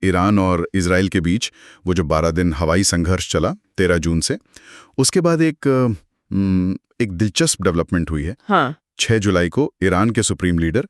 Iran और Israel के बीच वो जो 12 दिन हवाई संघर्ष चला 13 जून से, उसके बाद एक दिलचस्प डेवलपमेंट हुई है। हाँ। 6 जुलाई को ईरान के सुप्रीम लीडर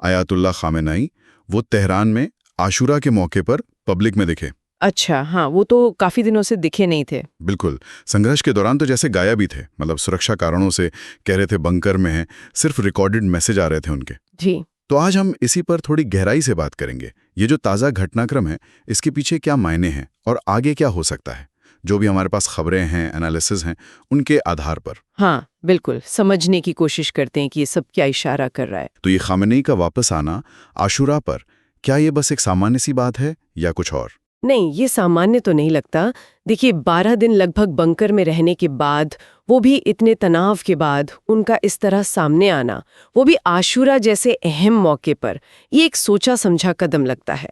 आयतुल्लाह खामेनेई वो तेहरान में आशूरा के मौके पर पब्लिक में दिखे। अच्छा, हाँ, वो तो काफी दिनों से दिखे नहीं थे। बिल्कुल, संघर्ष के दौरान तो जैसे गायब ही थे, मतलब सुरक्षा कारणों से कह रहे थे बंकर में हैं, सिर्फ रिकॉर्डेड मैसेज आ रहे थे उनके। जी। तो आज हम इसी पर थोड़ी गहराई से बात करेंगे। ये जो ताज़ा घटनाक्रम है, इसके पीछे क्या मायने हैं और आगे क्या हो सकता है, जो भी हमारे पास खबरें हैं, एनालिसिस हैं, उनके आधार पर। हाँ, बिल्कुल, समझने की कोशिश करते हैं कि ये सब क्या इशारा कर रहा है। तो ये खामेनेई का वापस आना आशूरा पर, क्या ये बस एक सामान्य सी बात है या कुछ और? नहीं, ये सामान्य तो नहीं लगता। देखिए, 12 दिन लगभग बंकर में रहने के बाद, वो भी इतने तनाव के बाद, उनका इस तरह सामने आना, वो भी आशूरा जैसे अहम मौके पर, ये एक सोचा समझा कदम लगता है।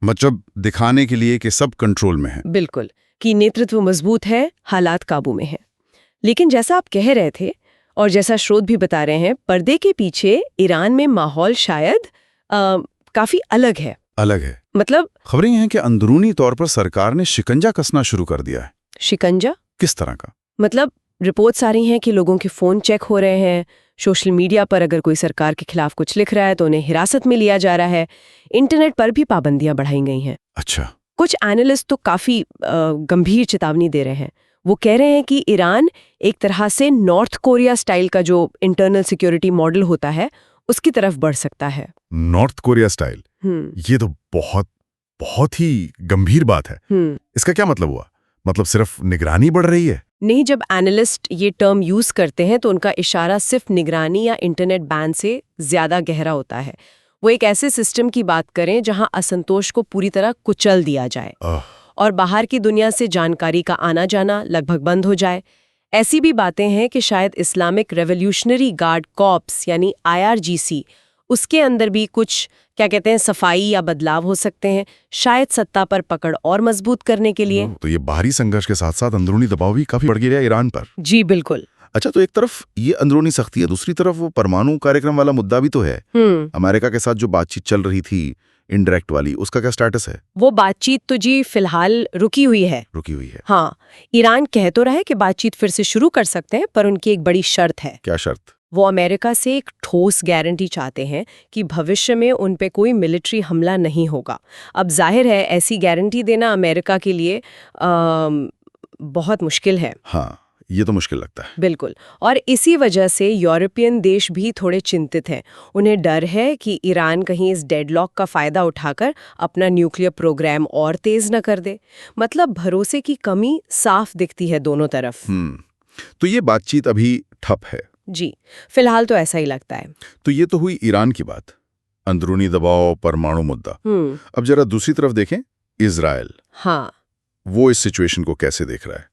मतलब दिखाने के लिए कि सब कंट्रोल में है। बिल्कुल, कि नेतृत्व मजबूत है, हालात काबू में है। लेकिन जैसा आप कह रहे थे और जैसा स्रोत भी बता रहे हैं, पर्दे के पीछे ईरान में माहौल शायद काफी अलग है। अलग है मतलब खबरें हैं कि अंदरूनी तौर पर सरकार ने शिकंजा कसना शुरू कर दिया है। शिकंजा? किस तरह का? मतलब रिपोर्ट्स आ रही हैं कि लोगों के फोन चेक हो रहे हैं, सोशल मीडिया पर अगर कोई सरकार के खिलाफ कुछ लिख रहा है तो उन्हें हिरासत में लिया जा रहा है, इंटरनेट पर भी पाबंदियां बढ़ाई गई हैं। अच्छा। कुछ एनालिस्ट तो काफी गंभीर चेतावनी दे रहे हैं। वो कह रहे हैं कि ईरान एक तरह से नॉर्थ कोरिया स्टाइल का जो इंटरनल सिक्योरिटी मॉडल होता है, उसकी तरफ बढ़ सकता है। North Korea style? ये तो बहुत ही गंभीर बात है। इसका क्या मतलब हुआ? मतलब सिर्फ निगरानी बढ़ रही है? नहीं, जब एनालिस्ट ये टर्म यूज करते हैं तो उनका इशारा सिर्फ निगरानी या इंटरनेट बैन से ज्यादा गहरा होता है। वो एक ऐसे सिस्टम की बात करें जहां असंतोष को पूरी तरह कुचल दिया जाए और बाहर की दुनिया से जानकारी का आना जाना लगभग बंद हो जाए। ऐसी भी बातें हैं कि शायद इस्लामिक रेवोल्यूशनरी गार्ड कॉर्प्स यानी IRGC, उसके अंदर भी कुछ क्या कहते हैं सफाई या बदलाव हो सकते हैं, शायद सत्ता पर पकड़ और मजबूत करने के लिए। तो ये बाहरी संघर्ष के साथ साथ अंदरूनी दबाव भी काफी बढ़ गया है ईरान पर। जी बिल्कुल। अच्छा, तो एक तरफ ये अंदरूनी सख्ती है, दूसरी तरफ वो परमाणु कार्यक्रम वाला मुद्दा भी तो है। अमेरिका के साथ जो बातचीत चल रही थी इनडायरेक्ट वाली, उसका क्या स्टेटस है? वो बातचीत तो जी फिलहाल रुकी हुई है। हाँ, ईरान कह तो रहा है कि बातचीत फिर से शुरू कर सकते हैं, पर उनकी एक बड़ी शर्त है। क्या शर्त? वो अमेरिका से एक ठोस गारंटी चाहते हैं कि भविष्य में उन पे कोई मिलिट्री हमला नहीं होगा। अब जाहिर है ऐसी गारंटी देना अमेरिका के लिए बहुत मुश्किल है। हाँ, ये तो मुश्किल लगता है। बिल्कुल, और इसी वजह से यूरोपियन देश भी थोड़े चिंतित हैं। उन्हें डर है कि ईरान कहीं इस डेडलॉक का फायदा उठाकर अपना न्यूक्लियर प्रोग्राम और तेज न कर दे। मतलब भरोसे की कमी साफ दिखती है दोनों तरफ। तो ये बातचीत अभी ठप है? जी, फिलहाल तो ऐसा ही लगता है। तो ये तो हुई ईरान की बात, अंदरूनी दबाव, परमाणु मुद्दा। अब जरा दूसरी तरफ देखें, इजराइल। हाँ, वो इस सिचुएशन को कैसे देख रहा है?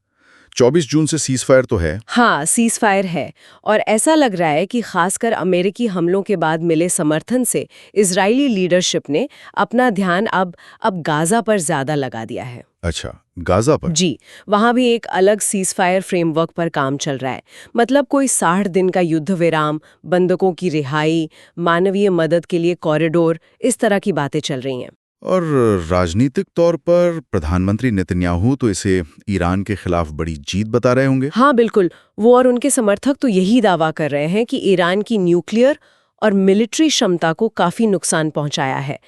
24 जून से सीज फायर तो है। हाँ, सीज फायर है, और ऐसा लग रहा है कि खासकर अमेरिकी हमलों के बाद मिले समर्थन से इजरायली लीडरशिप ने अपना ध्यान अब गाजा पर ज्यादा लगा दिया है। अच्छा, गाजा पर? जी, वहां भी एक अलग सीज फायर फ्रेमवर्क पर काम चल रहा है। मतलब कोई 60 दिन का युद्ध विराम, बंधकों की रिहाई, मानवीय मदद के लिए कॉरिडोर, इस तरह की बातें चल रही हैं। और राजनीतिक तौर पर प्रधानमंत्री नेतन्याहू तो इसे ईरान के खिलाफ बड़ी जीत बता रहे होंगे। हाँ बिल्कुल, वो और उनके समर्थक तो यही दावा कर रहे हैं कि ईरान की न्यूक्लियर और मिलिट्री क्षमता को काफी नुकसान पहुंचाया है।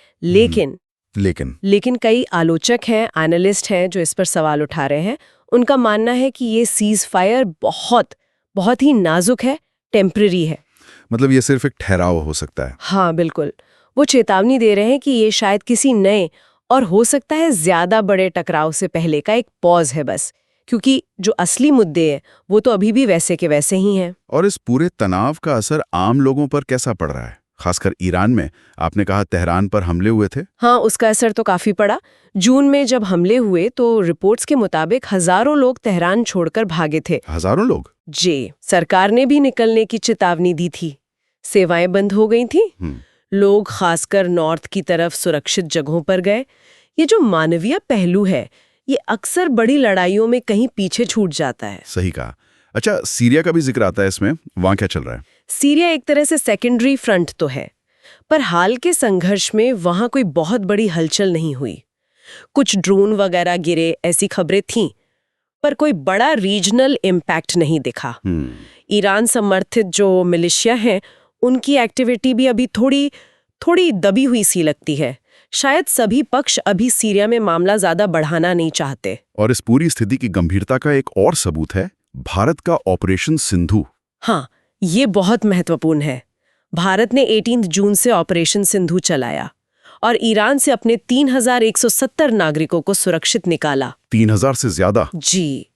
लेकिन कई आलोचक हैं, एनालिस्ट हैं जो इस पर सवाल उठा रहे हैं। उनका मानना है कि ये सीज फायर बहुत ही नाजुक है, टेम्पररी है। मतलब ये सिर्फ एक ठहराव हो सकता है। हाँ बिल्कुल, वो चेतावनी दे रहे हैं कि ये शायद किसी नए और हो सकता है ज्यादा बड़े टकराव से पहले का एक पॉज है बस, क्योंकि जो असली मुद्दे हैं वो तो अभी भी वैसे के वैसे ही हैं। और इस पूरे तनाव का असर आम लोगों पर कैसा पड़ रहा है, खासकर ईरान में? आपने कहा तेहरान पर हमले हुए थे। हाँ, उसका असर तो काफी पड़ा। जून में जब हमले हुए तो रिपोर्ट्स के मुताबिक हजारों लोग तेहरान छोड़कर भागे थे। हजारों लोग? जी, सरकार ने भी निकलने की चेतावनी दी थी, सेवाएं बंद हो गई थी, लोग खासकर नॉर्थ की तरफ सुरक्षित जगहों पर गए। ये जो मानवीय पहलू है, ये अक्सर बड़ी लड़ाइयों में कहीं पीछे छूट जाता है। सही कहा। अच्छा, सीरिया का भी जिक्र आता है इसमें, वहां क्या चल रहा है? सीरिया एक तरह से सेकेंडरी फ्रंट तो है, पर हाल के संघर्ष में वहां कोई बहुत बड़ी हलचल नहीं हुई। कुछ ड्रोन वगैरह गिरे, ऐसी खबरें थीं, पर कोई बड़ा रीजनल इम्पैक्ट नहीं दिखा। ईरान समर्थित जो मिलिशिया हैं, उनकी एक्टिविटी भी अभी थोड़ी दबी हुई सी लगती है। शायद सभी पक्ष अभी सीरिया में मामला ज्यादा बढ़ाना नहीं चाहते। और इस पूरी स्थिति की गंभीरता का एक और सबूत है भारत का ऑपरेशन सिंधु। हाँ, ये बहुत महत्वपूर्ण है। भारत ने 18 जून से ऑपरेशन सिंधु चलाया और ईरान से अपने 3170 नागरिकों को सुरक्षित निकाला। 3000 से ज्यादा? जी,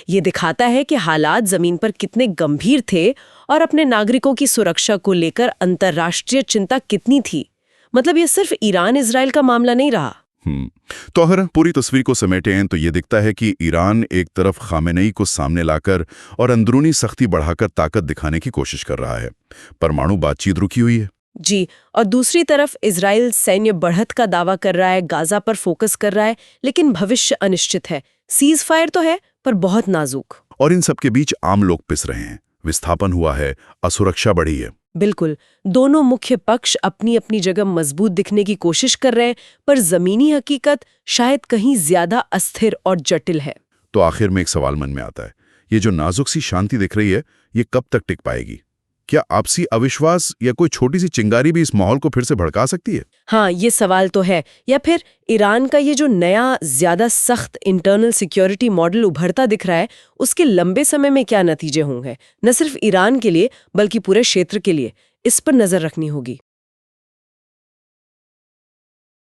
ये दिखाता है कि हालात जमीन पर कितने गंभीर थे और अपने नागरिकों की सुरक्षा को लेकर अंतर्राष्ट्रीय चिंता कितनी थी। मतलब ये सिर्फ ईरान इजराइल का मामला नहीं रहा। तो अगर पूरी तस्वीर को समेटें तो ये दिखता है कि ईरान एक तरफ खामेनेई को सामने लाकर और अंदरूनी सख्ती बढ़ाकर ताकत दिखाने की कोशिश कर रहा है। परमाणु बातचीत रुकी हुई है। जी, और दूसरी तरफ इजराइल सैन्य बढ़त का दावा कर रहा है, गाजा पर फोकस कर रहा है, लेकिन भविष्य अनिश्चित है। सीज फायर तो है, पर बहुत नाजुक। और इन सबके बीच आम लोग पिस रहे हैं। विस्थापन हुआ है, असुरक्षा बढ़ी है। बिल्कुल, दोनों मुख्य पक्ष अपनी अपनी जगह मजबूत दिखने की कोशिश कर रहे हैं, पर जमीनी हकीकत शायद कहीं ज्यादा अस्थिर और जटिल है। तो आखिर में एक सवाल मन में आता है, ये जो नाजुक सी शांति दिख रही है, ये कब तक टिक पाएगी? क्या आपसी अविश्वास या कोई छोटी सी चिंगारी भी इस माहौल को फिर से भड़का सकती है? हाँ, ये सवाल तो है। या फिर ईरान का ये जो नया ज्यादा सख्त इंटरनल सिक्योरिटी मॉडल उभरता दिख रहा है, उसके लंबे समय में क्या नतीजे होंगे, न सिर्फ ईरान के लिए बल्कि पूरे क्षेत्र के लिए, इस पर नजर रखनी होगी।